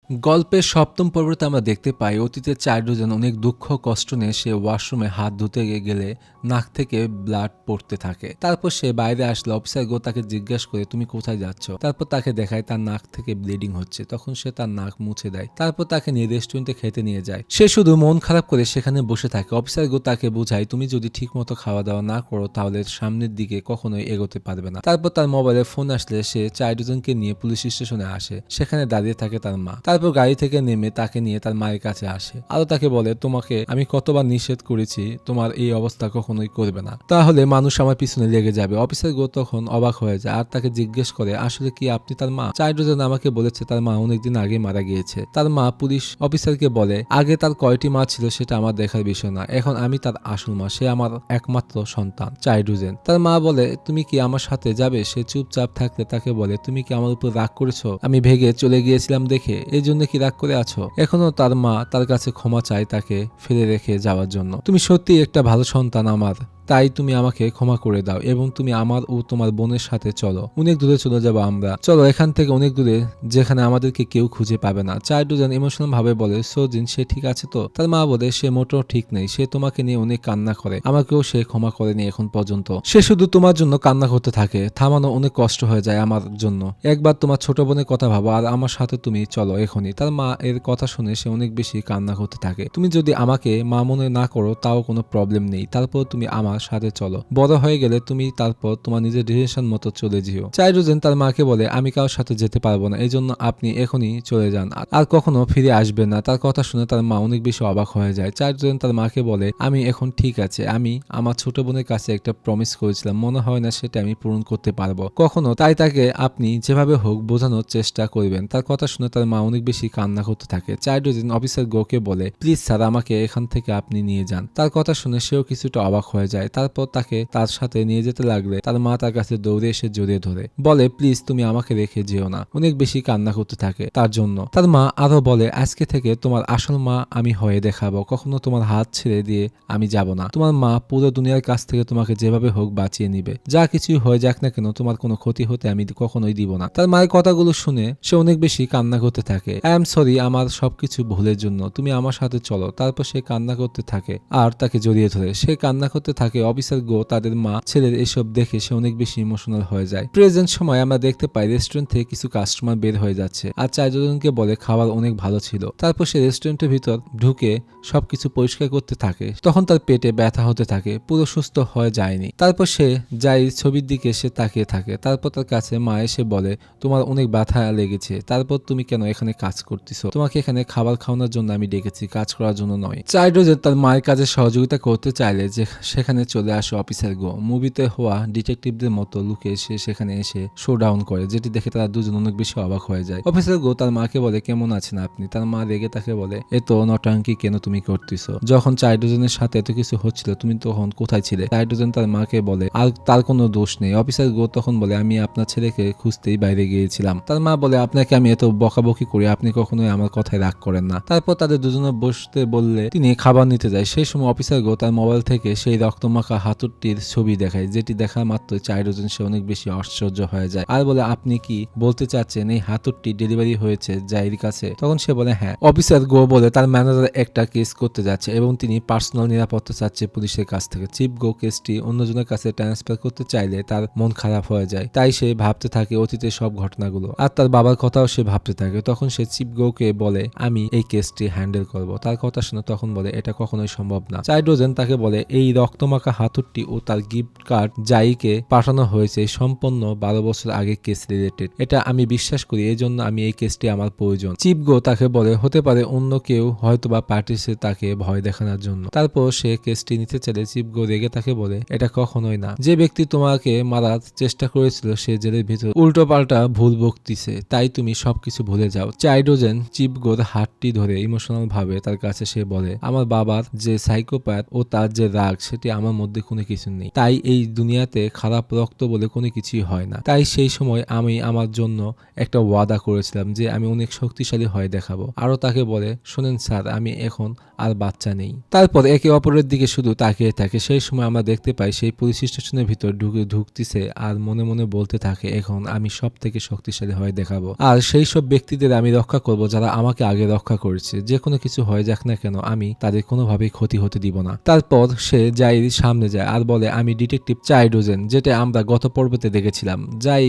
গল্পের সপ্তম পর্বতে আমরা দেখতে পাই অতীতে চাইল্ডজন অনেক দুঃখ কষ্ট নিয়ে সে ওয়াশরুমে হাত ধুতে গেলে নাক থেকে ব্লাড পড়তে থাকে। তারপর সে বাইরে আসলে অফিসার গো তাকে জিজ্ঞাসা করে তুমি কোথায় যাচ্ছ। তারপর তাকে দেখায় তার নাক থেকে ব্লিডিং হচ্ছে। তখন সে তার নাক মুছে দেয়। তারপর তাকে নিয়ে রেস্টুরেন্টে খেতে নিয়ে যায়। সে শুধু মন খারাপ করে সেখানে বসে থাকে। অফিসার গো তাকে বোঝায় তুমি যদি ঠিক মতো খাওয়া দাওয়া না করো তাহলে সামনের দিকে কখনোই এগোতে পারবে না। তারপর তার মোবাইলে ফোন আসলে সে চাইল্ডজনকে নিয়ে পুলিশ স্টেশনে আসে। সেখানে দাঁড়িয়ে থাকে তার মা। তারপর গাড়ি থেকে নেমে তাকে নিয়ে তার মায়ের কাছে আসে। আরো তাকে বলে তোমাকে আমি কতবার নিষেধ করেছি তোমার এই অবস্থা কখনোই করবে না, তাহলে মানুষ আমার পিছনে লেগে যাবে। অফিসার গো তখন অবাক হয়ে যায় আর তাকে জিজ্ঞেস করে আসলে কি আপনি তার মা। চাইল্ডজন আমাকে বলেছে তার মা অনেকদিন আগে মারা গিয়েছে। তার মা পুলিশ অফিসারকে বলে আগে তার কয়টি মা ছিল সেটা আমার দেখার বিষয় না, এখন আমি তার আসল মা, সে আমার একমাত্র সন্তান। চাইল্ডজন তার মা বলে তুমি কি আমার সাথে যাবে। সে চুপচাপ থাকলে তাকে বলে তুমি কি আমার উপর রাগ করেছো, আমি ভেগে চলে গিয়েছিলাম দেখে এই জন্য কি রাগ করে আছো। এখনো তার মা তার কাছে ক্ষমা চায় তাকে ফেলে রেখে যাওয়ার জন্য। তুমি সত্যি একটা ভালো সন্তান আমার, তাই তুমি আমাকে ক্ষমা করে দাও এবং তুমি আমার ও তোমার বোনের সাথে চলো, অনেক দূরে চলে যাবো আমরা, চলো এখান থেকে অনেক দূরে যেখানে আমাদেরকে কেউ খুঁজে পাবে না। চাইল্ডজন ইমোশনাল ভাবে বলে সোজিন সে ঠিক আছে তো। তার মা বলে সে মোটেও ঠিক নেই, সে তোমাকে নিয়ে অনেক কান্না করে, আমাকেও সে ক্ষমা করেনি এখন পর্যন্ত, সে শুধু তোমার জন্য কান্না করতে থাকে, থামানো অনেক কষ্ট হয়ে যায় আমার জন্য, একবার তোমার ছোট বোনের কথা ভাবো আর আমার সাথে তুমি চলো এখনই। তার মা এর কথা শুনে সে অনেক বেশি কান্না করতে থাকে। তুমি যদি আমাকে মা মনে না করো তাও কোনো প্রবলেম নেই, তারপর তুমি আমার সাথে চলো, বড় হয়ে গেলে তুমি তারপর তোমার নিজের ডিসিশন মতো চলে যেও। চাইল্ডজন তার মাকে বলে আমি কারোর সাথে যেতে পারবো না, এই জন্য আপনি এখনই চলে যান আর কখনো ফিরে আসবেন না। তার কথা শুনে তার মা অনেক বেশি অবাক হয়ে যায়। চাইল্ডজন তার মাকে বলে আমি এখন ঠিক আছে, আমি আমার ছোট বোনের কাছে একটা প্রমিস করেছিলাম, মনে হয় না সেটা আমি পূরণ করতে পারবো কখনো, তাই তাকে আপনি যেভাবে হোক বোঝানোর চেষ্টা করবেন। তার কথা শুনে তার মা অনেক বেশি কান্না করতে থাকে। চাইল্ডজন অফিসার গোকে বলে প্লিজ স্যার আমাকে এখান থেকে আপনি নিয়ে যান। তার কথা শুনে সেও কিছুটা অবাক হয়ে যায়। তারপর তাকে তার সাথে নিয়ে যেতে লাগলে তার মা তার কাছে দৌড়ে এসে জড়িয়ে ধরে বলে প্লিজ তুমি আমাকে রেখে যেও না, অনেক বেশি কান্না করতে থাকে তার জন্য। তার মা আরো বলে আজকে থেকে তোমার আসল মা আমি হয়ে দেখাবো, কখনো তোমার হাত ছেড়ে দিয়ে আমি যাব না, তোমার মা পুরো দুনিয়ার কাছ থেকে তোমাকে যেভাবে হোক বাঁচিয়ে নিবে, যা কিছুই হয়ে যাক না কেন তোমার কোনো ক্ষতি হতে আমি কখনোই দিব না। তার মায়ের কথাগুলো শুনে সে অনেক বেশি কান্না করতে থাকে। আই এম সরি আমার সবকিছু ভুলের জন্য, তুমি আমার সাথে চলো। তারপর সে কান্না করতে থাকে আর তাকে জড়িয়ে ধরে সে কান্না করতে থাকে। অফিসার গো তাদের মা ছেলের এসব দেখে সে অনেক বেশি ইমোশনাল হয়ে যায়। প্রেজেন্ট সময় আমরা দেখতে পাই রেস্টুরেন্ট থেকে কিছু কাস্টমার বের হয়ে যাচ্ছে আর চারজনকে বলে খাবার অনেক ভালো ছিল। তারপর সে রেস্টুরেন্টের ভিতর ঢুকে সবকিছু পরিষ্কার করতে থাকে। তখন তার পেটে ব্যথা হতে থাকে, পুরো সুস্থ হয়ে যায়নি। তারপর সে যাই ছবির দিকে সে তাকিয়ে থাকে। তারপর তার কাছে মা এসে বলে তোমার অনেক ব্যথা লেগেছে, তারপর তুমি কেন এখানে কাজ করতেছো, তোমাকে এখানে খাবার খাওয়ানোর জন্য আমি ডেকেছি, কাজ করার জন্য নয়। চাইল্ডজন তার মায়ের কাজে সহযোগিতা করতে চাইলে যে সেখানে চলে আসে অফিসার গো। মুভিতে হওয়া ডিটেকটিভদের মতো লুকে সে সেখানে এসে শো ডাউন করে, যেটি দেখে তারা দুজন অনেক বেশি অবাক হয়ে যায়। অফিসার গো তার মাকে বলে কেমন আছেন আপনি। তার মা রেগে তাকে বলে এত নটাঙ্কি কেন তুমি করতেছো, যখন চাইল্ডজনের সাথে এত কিছু হচ্ছিল তুমি তখন কোথায় ছিলে। চাইল্ডজন তার মাকে বলে আর তার কোনো দোষ নেই। অফিসার গো তখন বলে আমি আপনার ছেলেকে খুঁজতেই বাইরে গিয়েছিলাম। তার মা বলে আপনাকে আমি এত বকাবকি করি, আপনি কখনোই আমার কথায় রাগ করেন না। তারপর তাদের দুজনে বসতে বললে তিনি খাবার নিতে যায়। সেই সময় অফিসার গো তার মোবাইল থেকে সেই রক্তমাখা হাতুড়টির ছবি দেখায়, যেটি দেখা মাত্র চাইল্ডজন সে অনেক বেশি আশ্চর্য হয়ে যায় আর বলে আপনি কি বলতে চাচ্ছেন এই হাতুড়টি ডেলিভারি হয়েছে জাইর কাছে। তখন সে বলে হ্যাঁ। অফিসার গো বলে তার ম্যানেজার একটা কেস করতে যাচ্ছে এবং তিনি পার্সোনাল নিরাপত্তা চাচ্ছে পুলিশের কাছ থেকে। চিফ গো কেসটি অন্যজনের কাছে ট্রান্সফার করতে চাইলে তার মন খারাপ হয়ে যায়, তাই সে ভাবতে থাকে অতীতের সব ঘটনাগুলো আর তার বাবার কথাও সে ভাবতে থাকে। তখন সে চিফ গোকে বলে আমি এই কেসটি হ্যান্ডেল করব। তার কথা শুনে তখন বলে এটা কখনোই সম্ভব না। চাইল্ডজন তাকে বলে এই রক্তমাখা হাতুড়টি ও তার গিফট কার্ড জাইকে পাঠানো হয়েছে সম্পূর্ণ 12 বছর আগে কেস রিলেটেড, এটা আমি বিশ্বাস করি, এই জন্য আমি এই কেসটি আমার প্রয়োজন। চিফ গো তাকে বলে হতে পারে অন্য কেউ হয়তোবা পাঠিয়েছে তাকে ভয় দেখানোর জন্য। তারপর সে কেসটি নিতে চাইলে চিফ গো রেগে তাকে বলে এটা কখনোই না, যে ব্যক্তি তোমাকে মারার চেষ্টা করেছিল সে জেলের ভিতর উল্টো পাল্টা ভুল বকতিছে, তাই তুমি সবকিছু ভুলে যাও। চাইল্ডজন চিফ গোর হাতটি ধরে ইমোশনাল ভাবে তার কাছে সে বলে আমার বাবার যে সাইকোপ্যাথ ও তার যে রাগ সেটি আমার আমার মধ্যে কোনো কিছু নেই, তাই এই দুনিয়াতে খারাপ রক্ত বলে কোনো কিছুই হয় না। তাই সেই সময় আমি আমার জন্য একটা ওয়াদা করেছিলাম যে আমি অনেক শক্তিশালী হয়ে দেখাবো। আরো তাকে বলে, শোনেন স্যার, আমি এখন আর বাচ্চা নেই। তারপর একে অপরের দিকে শুধু তাকিয়ে থাকে। সেই সময় আমরা দেখতে পাই সেই পুলিশ স্টেশনের ভিতর ঢুকতেছে আর মনে মনে বলতে থাকে, এখন আমি সব থেকে শক্তিশালী হয়ে দেখাবো, আর সেই সব ব্যক্তিদের আমি রক্ষা করব যারা আমাকে আগে রক্ষা করেছে। যে কোনো কিছু হয়ে যাক না কেন, আমি তাদের কোনোভাবেই ক্ষতি হতে দিব না। তারপর সে জাইর সামনে যায় আর বলে, আমি ডিটেকটিভ চাইডোজেন, যেটা আমরা গত পর্বতে দেখেছিলাম। যাই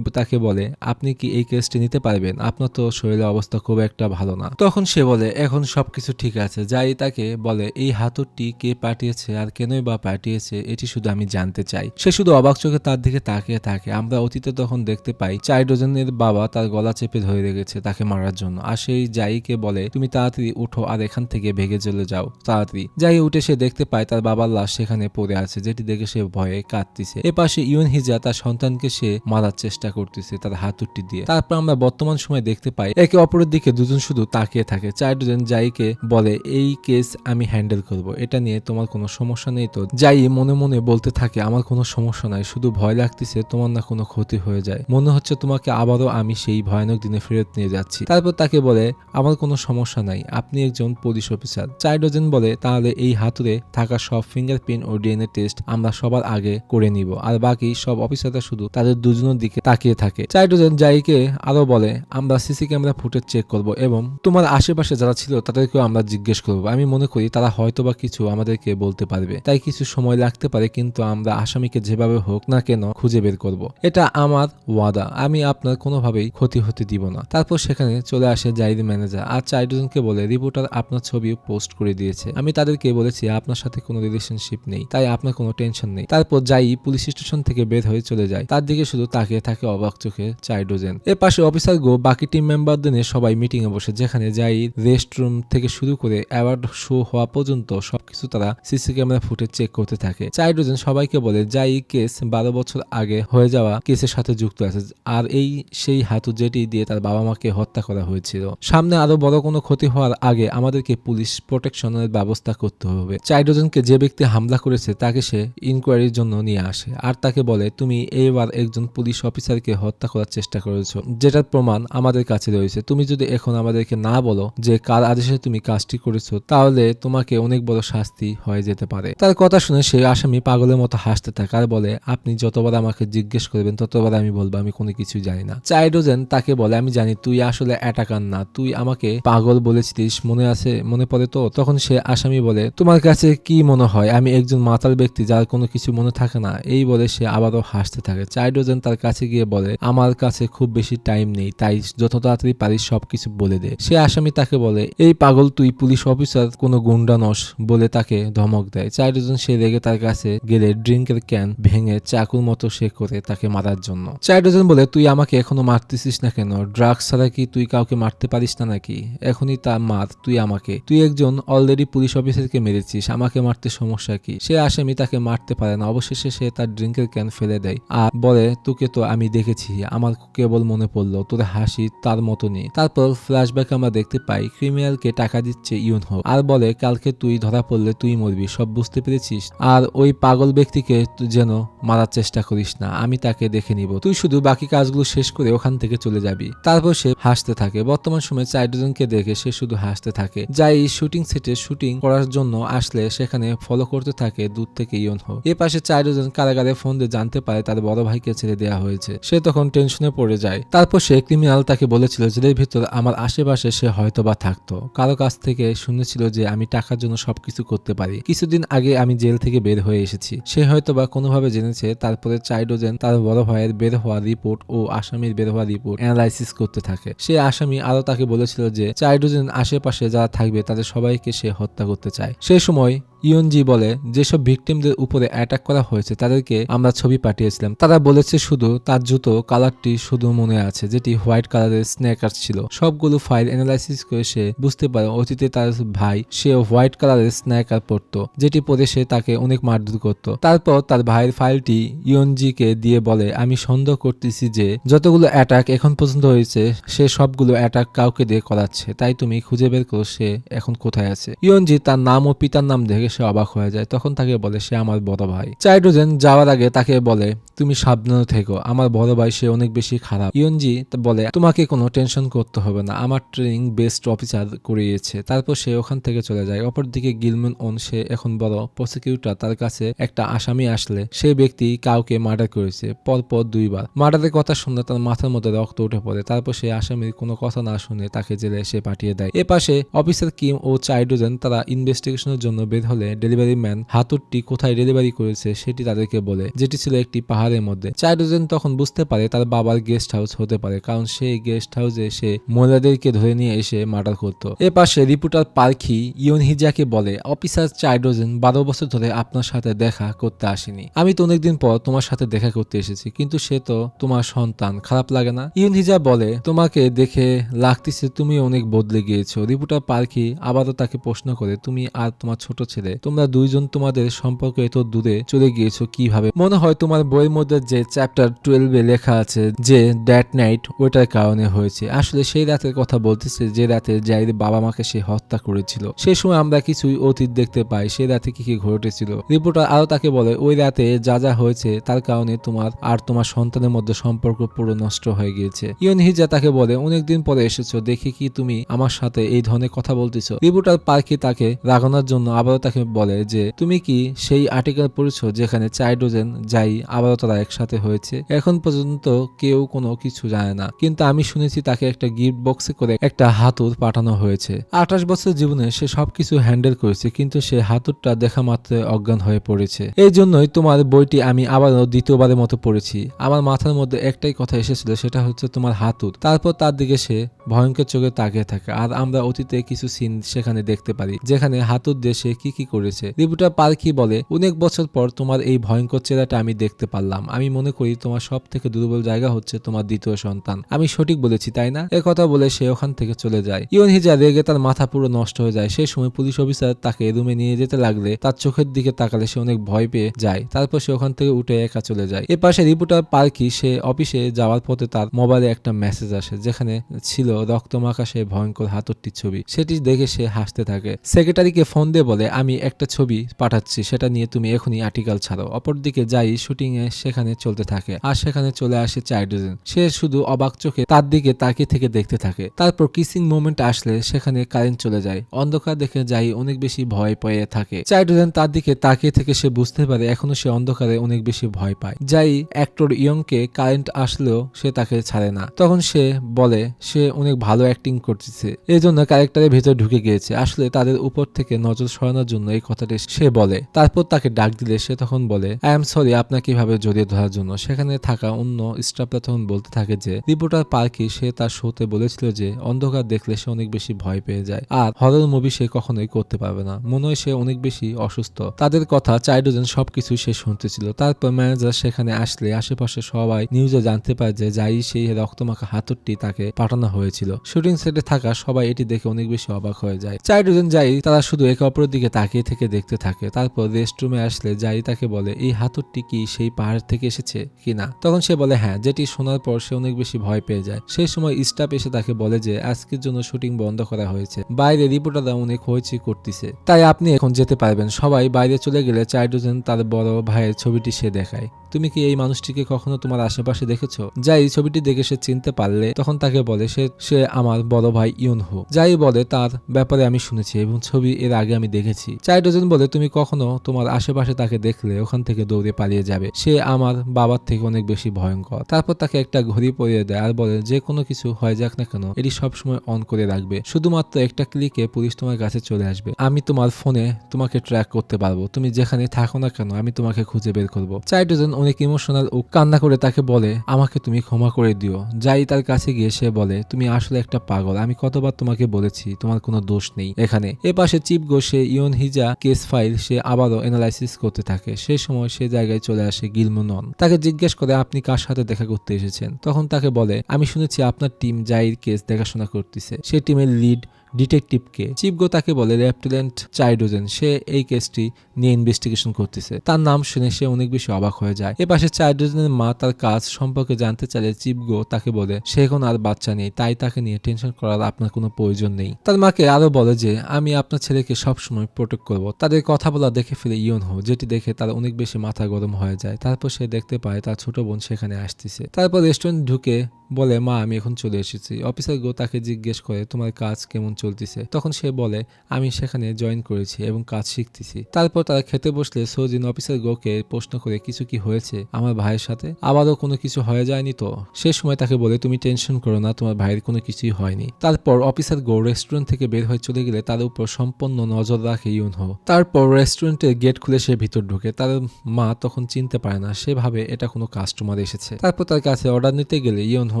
তাকে বলে, আপনি কি এই কেসটি নিতে পারবেন? আপনার তো শরীরের অবস্থা খুব একটা ভালো না। তখন সে বলে, এখন সবকিছু ঠিক আছে। যাই তাকে বলে, এই হাতুড়টি কে পাঠিয়েছে আর কেনই বা পাঠিয়েছে এটি শুধু আমি জানতে চাই। সে শুধু অবাক চোখে তার দিকে তাকিয়ে থাকে। আমরা অতীতে তখন দেখতে পাই চাইডোজেনের বাবা তার গলা চেপে ধরে রেখেছে তাকে মারার জন্য, আর সেই জাইকে বলে, তুমি তাড়াতাড়ি উঠো আর এখান থেকে ভেগে চলে যাও তাড়াতাড়ি। যাই উঠে সে দেখতে পায় তার বাবার লাশ সেখানে পড়ে আছে, যেটি দেখে সে ভয়ে কাঁদতেছে। এপাশে ইউনহিজা তার সন্তানকে সে মারার চেষ্টা করতেছে তার হাতুড়টি দিয়ে। তারপর আমরা বর্তমান সময় দেখতে পাই একে অপরের দিকে দুজন শুধু তাকিয়ে থাকে। চাইডোজেন জাইকে বলে, এই কেস আমি হ্যান্ডেল করব, এটা নিয়ে তোমার কোনো সমস্যা নেই তো? যাই মনে মনে বলতে থাকে, আমার কোনো সমস্যা নাই, শুধু ভয় লাগতেছে তোমার না কোনো ক্ষতি হয়ে যায়, মনে হচ্ছে তোমাকে আবারও আমি সেই ভয়ানক দিনে ফেরত নিয়ে যাচ্ছি। তারপর তাকে বলে, আমার কোনো সমস্যা নাই, আপনি একজন পুলিশ অফিসার। চাইডোজেন বলে, তাহলে এই হাতুড়ে থাকা সব ফিঙ্গারপ্রিন্ট ও ডিএনএ টেস্ট আমরা সবার আগে করে নিব, আর বাকি সব অফিসাররা শুধু তাদের দুজনের দিকে তাকিয়ে থাকে। চাইডোজেন জাইকে আরো বলে, আমরা সিসি ক্যামেরা ফুটেজ চেক করব এবং তোমার আশেপাশে যারা ছিল তাদেরকেও আমরা জিজ্ঞেস করব। আমি মনে করি তারা হয়তোবা কিছু আমাদেরকে বলতে পারবে, তাই কিছু সময় লাগতে পারে, কিন্তু আমরা আসামিকে যেভাবে হোক না কেন খুঁজে বের করব। এটা আমার ওয়াদা, আমি আপনার কোনোভাবেই ক্ষতি হতে দিব না। তারপর সেখানে চলে আসে জাইর ম্যানেজার আর চাইডোজনকে বলে, রিপোর্টার আপনার ছবিও পোস্ট করে দিয়েছে, আমি তাদেরকে বলেছি আপনার সাথে কোনো রিলেশনশিপ নেই, তাই আপনার কোনো টেনশন নেই। তারপর যাই পুলিশ স্টেশন থেকে বের হয়ে চলে যায়, তার দিকে শুধু তাকিয়ে থাকে অবাক চোখে চাইডোজেন। এর পাশে অফিসার গো বাকি টিম মেম্বারদের নিয়ে সবাই মিটিং এ বসে, যেখানে যাই রেস্ট রুম থেকে শুরু করে অ্যাওয়ার্ড শো হওয়া পর্যন্ত সবকিছু তারা সিসি ক্যামেরা ফুটেজ চেক করতে থাকে। চাইডোজেন সবাইকে বলে, যাই কেস 12 বছর আগে হয়ে যাওয়া কেসের সাথে যুক্ত আছে, আর এই সেই হাতু যেটি দিয়ে তার বাবা মাকে হত্যা করা হয়েছিল। সামনে আরো বড় কোনো ক্ষতি হওয়ার আগে আমাদেরকে পুলিশ প্রোটেকশনের ব্যবস্থা করতে হবে। চাইডোজেনকে যে ব্যক্তি হামলা করেছে তাকে সে ইনকোয়ারির জন্য নিয়ে আসে আর তাকে বলে, তুমি এইবার একজন পুলিশ অফিসারকে হত্যা করার চেষ্টা করেছো, যেটার প্রমাণ আমাদের কাছে রয়েছে। তুমি যদি এখন আমাদেরকে না বলো যে কার আদেশে তুমি কাজটি করেছো, তাহলে তোমাকে অনেক বড় শাস্তি হয়ে যেতে পারে। তার কথা শুনে সে আসামি পাগলের মতো হাসতে থাকে আর বলে, আপনি যতবার আমাকে জিজ্ঞেস করবেন ততবার আমি বলবো আমি কোনো কিছু জানি না। চাইডোজেন তাকে বলে, আমি জানি তুই আসলে অ্যাটাকার না, তুই আমাকে পাগল বলেছিলিস, মনে আছে? মনে পড়ে তো? তখন সে আসামি বলে, তোমার কাছে কি মনে হয় আমি একজন মাতাল ব্যক্তি যার কোনো কিছু মনে থাকে না? এই বলে সে আবারও হাসতে থাকে। চাইডোজেন তার কাছে গিয়ে বলে, আমার কাছে খুব বেশি টাইম নেই, তাই যত তাড়াতাড়ি পারিস সবকিছু বলে দে। সে আসামি তাকে বলে, এই পাগল, তুই পুলিশ অফিসার কোনো গুন্ডা নস, বলে তাকে ধমক দেয়। চাইডোজেন সে রেগে তার কাছে গেলে ড্রিঙ্কের ক্যান ভেঙে চাকুর মতো সে করে তাকে মারার জন্য। চাইডোজেন বলে, তুই আমাকে এখনো মারতেছিস না কেন? ড্রাগস ছাড়া কি তুই কাউকে মারতে পারিস না নাকি? এখনই তা মার তুই আমাকে, তুই একজন অলরেডি পুলিশ অফিসারকে মেরেছিস, আমাকে মারতে সমস্যা কি? সে আসামি তাকে মারতে পারে না। অবশেষে সে তার ড্রিঙ্কের ক্যান ফেলে দেয় আর বলে, তোকে তো আমি দেখেছি, আমার কেবল মনে পড়লো তোর হাসি তার মতনই। তারপর ফ্ল্যাশব্যাকে আমরা দেখতে পাই ক্রিমিনালকে টাকা দিচ্ছে ইউনহো আর বলে, কালকে তুই ধরা পড়লে তুই মরবি, সব বুঝতে পেরেছিস? আর ওই পাগল ব্যক্তিকে যেন মারার চেষ্টা করিস না, আমি তাকে দেখে নিব, তুই শুধু বাকি কাজগুলো শেষ করে ওখান থেকে চলে যাবি। তারপর সে হাসতে থাকে। বর্তমান সময়ে চাইডোজনকে দেখে সে শুধু হাসতে থাকে। যাই শুটিং সেটে শুটিং করার জন্য আসলে সেখানে ফলো করতে থাকে দূর থেকে ইউনহো। এ পাশে চাইডোজন কারাগারে ফোন দিয়ে জানতে পারে তার বড় ভাইকে ছেড়ে দেওয়া হয়েছে। সে তখন টেনশনে পড়ে যায়। তারপর সে ক্রিমিনাল তাকে বলেছিল জেলের ভিতর আমার আশেপাশে সে হয়তোবা থাকতো, কারো কাছ থেকে শুনেছিল যে আমি টাকার জন্য সবকিছু করতে পারি। কিছুদিন আগে আমি জেল থেকে বের হয়ে এসেছি, সে হয়তোবা কোনোভাবে জেনেছে। তারপরে চাইডোজেন তার বড় ভাইয়ের বের হওয়া রিপোর্ট ও আসামির বের হওয়া রিপোর্ট অ্যানালাইসিস করতে থাকে। সে আসামি আরো তাকে বলেছিল যে চাইডোজেন আশেপাশে যারা থাকবে তাদের সবাইকে সে হত্যা করতে চায়। সেই সময় ইয়নজি বলে, যেসব ভিকটিমদের উপরে অ্যাটাক করা হয়েছে তাদেরকে আমরা ছবি পাঠিয়েছিলাম, তারা বলেছে শুধু তার জুতো কালারটি শুধু মনে আছে, যেটি হোয়াইট কালারের স্নেকার ছিল। সবগুলো ফাইল অ্যানালাইসিস করে সে বুঝতে পারে অতীতে তার ভাই সে হোয়াইট কালারের স্নেকার পরতো, যেটি পরে সে তাকে অনেক মারধর করত। তারপর তার ভাইয়ের ফাইলটি ইয়নজিকে দিয়ে বলে, আমি সন্দেহ করতেছি যে যতগুলো অ্যাটাক এখন পর্যন্ত হয়েছে সে সবগুলো অ্যাটাক কাউকে দিয়ে করাচ্ছে, তাই তুমি খুঁজে বের করো সে এখন কোথায় আছে। ইয়নজি তার নাম ও পিতার নাম দেখে সে অবাক হয়ে যায়। তখন তাকে বলে সে আমার বড় ভাই। চাইডোজেন যাওয়ার আগে তাকে বলে তুমি সাবধানে থেকো, আমার বড় ভাই সে অনেক বেশি খারাপ। ইয়নজি বলে তোমাকে কোনো টেনশন করতে হবে না, আমার ট্রেনিং বেস্ট অফিসার করিয়েছে। তারপর সে ওখান থেকে চলে যায়। অপরদিকে গিলমন অন সে এখন বড় প্রসিকিউটর, তার কাছে একটা আসামি আসলে সেই ব্যক্তি কাউকে মার্ডার করেছে পরপর 2বার। মার্ডারের কথা শুনে তার মাথার মধ্যে রক্ত উঠে পড়ে। তারপর সে আসামির কোনো কথা না শুনে তাকে জেলে সে পাঠিয়ে দেয়। এপাশে অফিসার কিম ও চাইডোজেন তারা ইনভেস্টিগেশনের জন্য বের হলে ডেলিভারি ম্যান হাতুড়টি কোথায় ডেলিভারি করেছে সেটি তাদেরকে বলে, যেটি ছিল একটি পাহাড়ের মধ্যে। চাইডোজেন তখন বুঝতে পারে তার বাবার গেস্ট হাউস হতে পারে, কারণ সেই গেস্ট হাউসে সে মহিলাদেরকে ধরে নিয়ে এসে মার্ডার করত। এপাশে রিপোর্টার পার্কি ইয়নহিজাকে বলে অফিসার চাইডোজেন 12 বছর ধরে আপনার সাথে দেখা করতে আসেনি, আমি তো অনেকদিন পর তোমার সাথে দেখা করতে এসেছি, কিন্তু সে তো তোমার সন্তান, খারাপ লাগে না? ইয়নহিজা বলে তোমাকে দেখে লাগতেছে তুমি অনেক বদলে গিয়েছো। রিপোর্টার পার্কি আবারও তাকে প্রশ্ন করে তুমি আর তোমার ছোট ছেলে তোমরা দুইজন তোমাদের সম্পর্ক এত দূরে চলে গিয়েছো কিভাবে? মনে হয় তোমার বইয়ের মধ্যে যে চ্যাপ্টার 12 লেখা আছে যে ড্যাট নাইট ওইটার কারণে হয়েছে। আসলে সেই রাতের কথা বলতেছে যে রাতে জাইর বাবা মাকে সে হত্যা করেছিল। সেই সময় আমরা কিছুই অতীত দেখতে পাই, সেই রাতে কি কি ঘটেছিল। রিপোর্টার আরো তাকে বলে ওই রাতে যা যা হয়েছে তার কারণে তোমার আর তোমার সন্তানের মধ্যে সম্পর্ক পুরো নষ্ট হয়ে গিয়েছে। ইয়নহিজা তাকে বলে অনেকদিন পরে এসেছো, দেখি কি তুমি আমার সাথে এই ধরনের কথা বলতেছো। রিপোর্টার পার্কি তাকে রাগানোর জন্য আবারও তাকে বলে যে তুমি কি সেই আর্টিকেল পড়েছো যেখানে চাইডোজেন যাই আবারও তারা একসাথে হয়েছে? এখন পর্যন্ত কেউ কোনো কিছু জানে না, কিন্তু আমি শুনেছি তাকে একটা গিফট বক্সে করে একটা হাতুড় পাঠানো হয়েছে। 28 বছর জীবনে সে সবকিছু হ্যান্ডেল করেছে, কিন্তু সে হাতুড়টা দেখা মাত্র অজ্ঞান হয়ে পড়েছে। এই জন্যই তোমার বইটি আমি আবারও দ্বিতীয়বারের মতো পড়েছি। আমার মাথার মধ্যে একটাই কথা এসেছিল, সেটা হচ্ছে তোমার হাতুড়। তারপর তার দিকে সে ভয়ঙ্কর চোখে তাকিয়ে থাকে, আর আমরা অতীতে কিছু সিন সেখানে দেখতে পারি যেখানে হাতুড় দিয়ে সে কি কি করেছে। রিপোর্টার পার্কি বলে অনেক বছর পর তোমার এই ভয়ঙ্কর চেহারাটা আমি দেখতে পারলাম। আমি মনে করি তোমার সব থেকে দুর্বল জায়গা হচ্ছে তোমার দ্বিতীয় সন্তান। আমি সঠিক বলেছি তাই না? কথা বলে সে ওখান থেকে চলে যায়। ইয়নহিজা রেগে তার মাথা পুরো নষ্ট হয়ে যায়। সেই সময় পুলিশ অফিসার তাকে রুমে নিয়ে যেতে লাগলে তার চোখের দিকে তাকালে সে অনেক ভয় পেয়ে যায়। তারপর সে ওখান থেকে উঠে একা চলে যায়। এপাশে রিপোর্টার পার্কি সে অফিসে যাওয়ার পথে তার মোবাইলে একটা মেসেজ আসে যেখানে ছিল রক্তমাখা সে ভয়ঙ্কর হাতুড়টির ছবি। সেটি দেখে সে হাসতে থাকে। সেক্রেটারিকে ফোন দিয়ে বলে আমি একটা ছবি পাঠাচ্ছি, সেটা নিয়ে তুমি এখনই আর্টিকেল ছাড়ো। অপরদিকে যাই শুটিং এ সেখানে চলতে থাকে, আর সেখানে চলে আসে চাইডোজেন। সে শুধু অবাক চোখে তার দিকে তাকিয়ে থেকে দেখতে থাকে। তারপর কিসিং মোমেন্ট আসলে সেখানে কারেন্ট চলে যায়। অন্ধকার দেখে যাই অনেক বেশি ভয় পেয়ে থাকে। চাইডোজেন তার দিকে তাকিয়ে থেকে সে বুঝতে পারে এখনো সে অন্ধকারে অনেক বেশি ভয় পায়। যাই অ্যাক্টর ইয়ংকে কারেন্ট আসলেও সে তাকে ছাড়ে না। তখন সে বলে সে অনেক ভালো অ্যাক্টিং করতেছে, এই জন্য ক্যারেক্টারের ভেতর ঢুকে গিয়েছে। আসলে তাদের উপর থেকে নজর সরানোর জন্য এই কথাটি সে বলে। তারপর তাকে ডাক দিলে সে তখন বলে আই এম সরি আপনাকে কিভাবে জড়িয়ে ধরার জন্য। সেখানে থাকা অন্য স্টাফরা তখন বলতে থাকে যে রিপোর্টার পার্কি সে তার শোতে বলেছিল যে অন্ধকার দেখলে সে অনেক বেশি ভয় পেয়ে যায়, আর হরর মুভি সে কখনোই করতে পারবে না। মনে হয় সে অনেক বেশি অসুস্থ। তাদের কথা চাইডোজেন সবকিছু সে শুনতেছিল। তারপর ম্যানেজার সেখানে আসলে আশেপাশে সবাই নিউজে জানতে পারে যে যাই সেই রক্তমাখা হাতুড়টি তাকে পাঠানো হয়েছিল। শুটিং সেটে থাকা সবাই এটি দেখে অনেক বেশি অবাক হয়ে যায়। চাইডোজেন যাই তারা শুধু একে অপরের দিকে তাকিয়ে থেকে দেখতে থাকে। তারপর রেস্টরুমে আসলে যাই তাকে বলে এই হাতুড়টি কি সেই পাহাড় থেকে এসেছে কিনা। তখন সে বলে হ্যাঁ, যেটি শোনার পর সে অনেক বেশি ভয় পেয়ে যায়। সেই সময় স্টাফ এসে তাকে বলে যে আজকের জন্য শুটিং বন্ধ করা হয়েছে, বাইরে রিপোর্টাররা অনেক হইচই করতেছে, তাই আপনি এখন যেতে পারবেন। সবাই বাইরে চলে গেলে চাইডোজেন তার বড় ভাইয়ের ছবিটি সে দেখায়। তুমি কি এই মানুষটিকে কখনো তোমার আশেপাশে দেখেছো? যাই ছবিটি দেখে সে চিনতে পারলে তখন তাকে বলে সে আমার বড় ভাই ইয়নহো। যাই বলে তার ব্যাপারে আমি শুনেছি এবং ছবি এর আগে আমি দেখেছি। চাইডোজেন বলে তুমি কখনো তোমার আশেপাশে তাকে দেখলে ওখান থেকে দৌড়ে পালিয়ে যাবে, সে আমার বাবার থেকে অনেক বেশি ভয়ঙ্কর। তারপর তাকে একটা ঘড়ি পরিয়ে দেয় আর বলে যে কোনো কিছু হয়ে যাক না কেন এটি সবসময় অন করে রাখবে, শুধুমাত্র একটা ক্লিকে পুলিশ তোমার কাছে চলে আসবে। আমি তোমার ফোনে তোমাকে ট্র্যাক করতে পারবো, তুমি যেখানে থাকো না কেন আমি তোমাকে খুঁজে বের করবো। চাইডোজেন অনেক ইমোশনাল ও কান্না করে তাকে বলে আমাকে তুমি ক্ষমা করে দিও। যাই তার কাছে গিয়ে সে বলে তুমি আসলে একটা পাগল, আমি কতবার তোমাকে বলেছি তোমার কোনো দোষ নেই এখানে। এ পাশে চিফ গো সে ইয়নহিজা কেস ফাইল সে আবারও অ্যানালাইসিস করতে থাকে। সেই সময় সে জায়গায় চলে আসে গিলমনন। তাকে জিজ্ঞেস করে আপনি কার সাথে দেখা করতে এসেছেন। তখন তাকে বলে আমি শুনেছি আপনার টিম জাইর কেস দেখাশোনা করতেছে, সে টিমের লিড ডিটেকটিভকে। চিপগো তাকে বলে লেফটেন্যান্ট চাইডোজেন, সে এই কেসটি নিয়ে ইনভেস্টিগেশন করতেছে। তার নাম শুনে সে অনেক বেশি অবাক হয়ে যায়। এপাশে চাইডোজেনের মা তার কাজ সম্পর্কে জানতে চাইলে চিপগো তাকে বলে সে এখন আর বাচ্চা নেই, তাই তাকে নিয়ে টেনশন করার আপনার কোনো প্রয়োজন নেই। তার মাকে আরো বলে যে আমি আপনার ছেলেকে সবসময় প্রোটেক্ট করব। তাদের কথা বলা দেখে ফেলে ইয়নহো, যেটি দেখে তার অনেক বেশি মাথা গরম হয়ে যায়। তারপর সে দেখতে পায় তার ছোট বোন সেখানে আসতেছে। তারপর রেস্টুরেন্ট ঢুকে বলে মা আমি এখন চলে এসেছি। অফিসার গো তাকে জিজ্ঞেস করে তোমার কাজ কেমন চলতেছে। তখন সে বলে আমি সেখানে জয়েন করেছি এবং কাজ শিখতেছি। তারপর তারা খেতে বসলে সোজিন অফিসার গোকে প্রশ্ন করে কিছু কি হয়েছে আমার ভাইয়ের সাথে, আবারও কোনো কিছু হয়ে যায়নি তো? সে সময় তাকে বলে তুমি টেনশন করো না, তোমার ভাইয়ের কোনো কিছুই হয়নি। তারপর অফিসার গো রেস্টুরেন্ট থেকে বের হয়ে চলে গেলে তার উপর সম্পূর্ণ নজর রাখে ইউনহো। তারপর রেস্টুরেন্টের গেট খুলে সে ভিতর ঢুকে। তার মা তখন চিনতে পারে না, সে ভাবে এটা কোনো কাস্টমার এসেছে। তারপর তার কাছে অর্ডার নিতে গেলে ইউনহো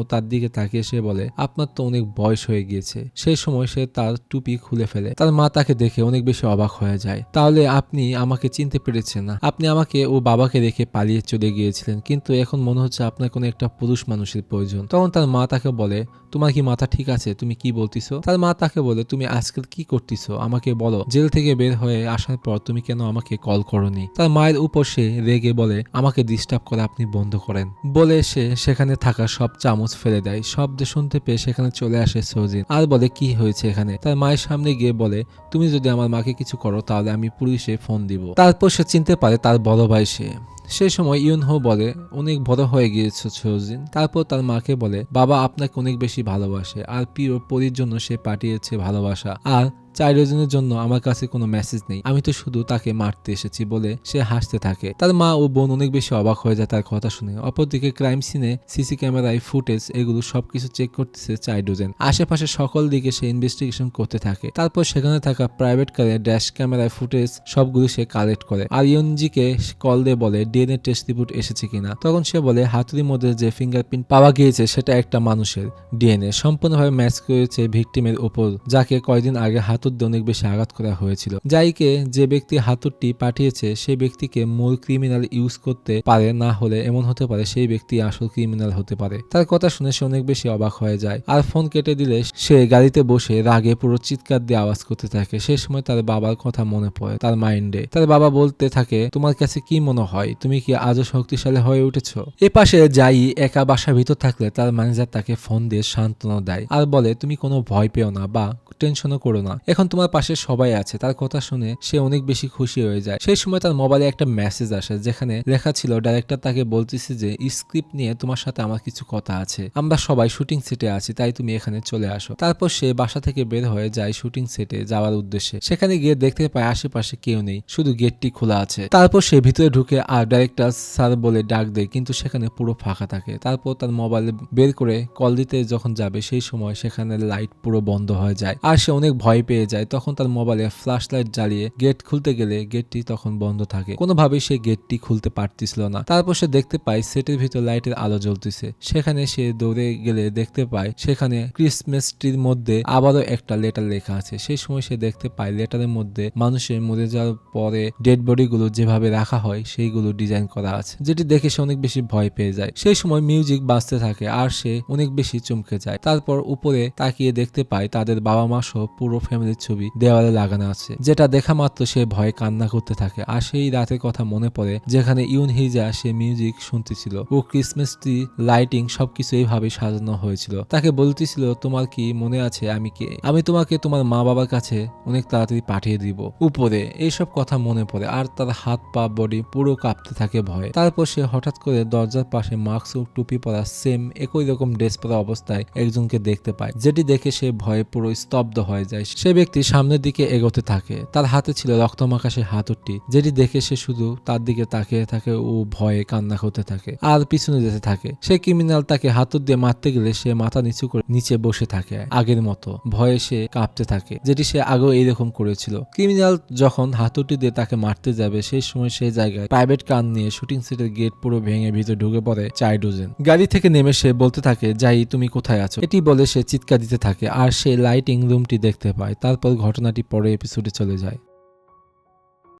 তার দিকে তাকিয়ে সে বলে আপনার তো অনেক বয়স হয়ে গিয়েছে। সেই সময় সে তার টুপি খুলে ফেলে। তার মা তাকে দেখে অনেক বেশি অবাক হয়ে যায়। তাহলে আপনি আমাকে চিনতে পেরেছেন না? আপনি আমাকে ও বাবাকে রেখে পালিয়ে চলে গিয়েছিলেন, কিন্তু এখন মনে হচ্ছে আপনার কোনো একটা পুরুষ মানুষের প্রয়োজন। তখন তার মা তাকে বলে তোমার কি মাথা ঠিক আছে? তুমি কি বলতিছো? তার মা তাকে বলে তুমি আজকাল কি করতেছো আমাকে বলো। জেল থেকে বের হয়ে আসার পর তুমি কেন আমাকে কল করনি? তার মায়ের উপর সে রেগে বলে আমাকে ডিস্টার্ব করা আপনি বন্ধ করেন। বলে সে সেখানে থাকা সব চামচ ফেলে দেয়। শব্দ শুনতে পেয়ে সেখানে চলে আসে সোজিন আর বলে কি হয়েছে এখানে। তার মায়ের সামনে গিয়ে বলে তুমি যদি আমার মাকে কিছু করো তাহলে আমি পুলিশে ফোন দিব। তারপর সে চিনতে পারে তার বড় ভাই সে। সেই সময় ইউনহো বলে অনেক বড় হয়ে গিয়েছে সোজিন। তারপর তার মাকে বলে বাবা আপনাকে অনেক বেশি ভালোবাসে আর প্রিয় পরীর জন্য সে পাঠিয়েছে ভালোবাসা, আর চাইল্ডজনের জন্য আমার কাছে কোনো মেসেজ নেই, আমি তো শুধু তাকে মারতে এসেছি বলে সে হাসতে থাকে। তার মা ও বোন অনেক বেশি অবাক হয়ে যায় তার কথা শুনে। অপরদিকে ক্রাইম সিনে সিসি ক্যামেরায় ফুটেজ এগুলো সবকিছু চেক করতেছে চাইল্ডজেন। আশেপাশে সকল দিকে সে ইনভেস্টিগেশন করতে থাকে। তারপর সেখানে থাকা প্রাইভেট কারে ড্যাশ ক্যামেরায় ফুটেজ সবগুলো সে কালেক্ট করে আর ইয়নজিকে কল দিয়ে বলে ডিএনএ টেস্ট রিপোর্ট এসেছে কিনা। তখন সে বলে হাতুড়ির মধ্যে যে ফিঙ্গারপ্রিন্ট পাওয়া গিয়েছে সেটা একটা মানুষের ডিএনএ, সম্পূর্ণভাবে ম্যাচ করেছে ভিকটিমের উপর, যাকে কয়েকদিন আগে হাতুড় দিয়ে অনেক বেশি আঘাত করা হয়েছিল। যাইকে যে ব্যক্তি হাতুড়টি পাঠিয়েছে সেই ব্যক্তিকে মূল ক্রিমিনাল ইউজ করতে পারে, না হলে এমন হতে পারে সেই ব্যক্তি আসল ক্রিমিনাল হতে পারে। তার কথা শুনে সে অনেক বেশি অবাক হয়ে যায় আর ফোন কেটে দিলে সে গাড়িতে বসে রাগে পুরো চিৎকার দিয়ে আওয়াজ করতে থাকে। সেই সময় তার বাবার কথা মনে পড়ে তার মাইন্ডে। তার বাবা বলতে থাকে তোমার কাছে কি মনে হয় তুমি কি আজও শক্তিশালী হয়ে উঠেছ? এ পাশে যাই একা বাসার ভিতর থাকলে তার ম্যানেজার তাকে ফোন দিয়ে সান্ত্বনা দেয় আর বলে তুমি কোনো ভয় পেও না বা টেনশনও করো না, এখন তোমার পাশে সবাই আছে। তার কথা শুনে সে অনেক বেশি খুশি হয়ে যায়। সেই সময় তার মোবাইলে একটা মেসেজ আসে যেখানে লেখা ছিল ডাইরেক্টর তাকে বলতেছে যে স্ক্রিপ্ট নিয়ে তোমার সাথে আমার কিছু কথা আছে, আমরা সবাই শুটিং সেটে আছি, তাই তুমি এখানে চলে আসো। তারপর সে বাসা থেকে বের হয়ে যায় শুটিং সেটে যাওয়ার উদ্দেশ্যে। সেখানে গিয়ে দেখতে পায় আশেপাশে কেউ নেই, শুধু গেটটি খোলা আছে। তারপর সে ভিতরে ঢুকে আর ডাইরেক্টর স্যার বলে ডাক দেয়, কিন্তু সেখানে পুরো ফাঁকা থাকে। তারপর তার মোবাইল বের করে কল দিতে যখন যাবে সেই সময় সেখানে লাইট পুরো বন্ধ হয়ে যায় আর সে অনেক ভয় পেয়ে যায়। তখন তার মোবাইলে ফ্ল্যাশ লাইট জ্বালিয়ে গেট খুলতে গেলে গেটটি তখন বন্ধ থাকে। কোনোভাবেই সে গেটটি খুলতে পারতেছিল না। তারপর সে দেখতে পায় সেটের ভিতর লাইটের আলো জ্বলতেছে। সেখানে সে দৌড়ে গেলে দেখতে পায় সেখানে ক্রিসমাস ট্রির মধ্যে আবারও একটা লেটার লেখা আছে। সেই সময় সে দেখতে পায় লেটারের মধ্যে মানুষের মরে যাওয়ার পরে ডেড বডি গুলো যেভাবে রাখা হয় সেইগুলো ডিজাইন করা আছে, যেটি দেখে সে অনেক বেশি ভয় পেয়ে যায়। সেই সময় মিউজিক বাজতে থাকে আর সে অনেক বেশি চমকে যায়। তারপর উপরে তাকিয়ে দেখতে পায় তাদের বাবা মা সহ পুরো ফ্যামিলির ছবি দেওয়ালে লাগানো আছে, যেটা দেখা মাত্র সে ভয়ে কান্না করতে থাকে। আর সেই রাতের কথা মনে পড়ে যেখানে ইউনহিজা সে মিউজিক শুনতেছিল ও ক্রিসমাস ট্রি লাইটিং সবকিছু এইভাবে সাজানো হয়েছিল। তাকে বলতেছিল তোমার কি মনে আছে আমি কে, আমি তোমাকে তোমার মা বাবার কাছে অনেক তাড়াতাড়ি পাঠিয়ে দিব উপরে। এইসব কথা মনে পড়ে আর তার হাত পা বডি পুরো কাঁপতে থাকে ভয়ে। তারপর সে হঠাৎ করে দরজার পাশে মাস্ক ও টুপি পরা সেম একই রকম ড্রেস পরা অবস্থায় একজনকে দেখতে পায়, যেটি দেখে সে ভয়ে পুরো স্তব্ধ হয়ে যায়। সে ব্যক্তি সামনের দিকে এগোতে থাকে, তার হাতে ছিল রক্তমাখা সে হাতুড়টি, যেটি দেখে সে শুধু তার দিকে তাকিয়ে থাকে ও ভয়ে কান্না করতে থাকে আর পিছনে যেতে থাকে। সে ক্রিমিনাল তাকে হাতুড় দিয়ে মারতে গেলে সে মাথা নিচু করে নিচে বসে থাকে আগের মতো, ভয়ে সে কাঁপতে থাকে, যেটি সে আগেও এইরকম করেছিল। ক্রিমিনাল যখন হাতুড়ি দিয়ে তাকে মারতে যাবে সেই সময় সেই জায়গায় প্রাইভেট কার নিয়ে শুটিং সেটের গেট পুরো ভেঙে ভিতরে ঢুকে পড়ে চাইডোজেন। গাড়ি থেকে নেমে সে বলতে থাকে যাই তুমি কোথায় আছো, এটি বলে সে চিৎকার দিতে থাকে আর সে লাইটিং রুমটি দেখতে পায়। তারপর ঘটনাটি পরে এপিসোডে চলে যায়।